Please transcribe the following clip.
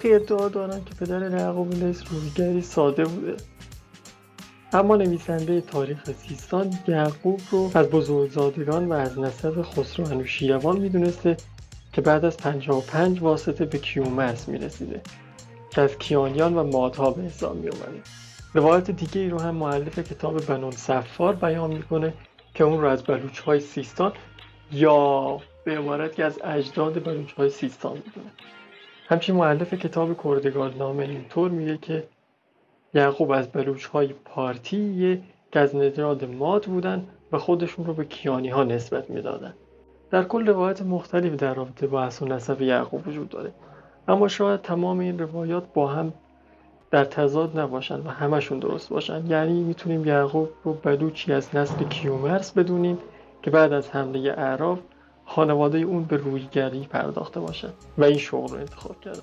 ادعا دارند که پدر یعقوب لیث رویگری ساده بوده، اما نویسنده تاریخ سیستان یعقوب رو از بزرگزادگان و از نسب خسرو انوشیروان میدونسته که بعد از 55 واسطه به کیومرث میرسیده که از کیانیان و مادها به حساب میومده. روایت دیگه ای رو هم مؤلف کتاب بنوالصفار بیان میکنه که اون رو از بلوچ‌های سیستان یا به عبارت که از اجداد بلوچ‌های سیستان میدونه. همچنین مؤلف کتاب کردگارنامه اینطور میگه که یعقوب از بلوچ‌های پارتی که از نژاد ماد بودن و خودشون رو به کیانی ها نسبت میدادن. در کل روایت مختلف در رابطه با اصل و نسب یعقوب وجود داره، اما شاید تمام این روایات با هم در تضاد نباشن و همشون درست باشن. یعنی میتونیم یعقوب رو بلوچی از نسل کیومرث بدونیم که بعد از حمله اعراب خانواده اون به رویگری پرداخته باشه و این شغل رو انتخاب کرده.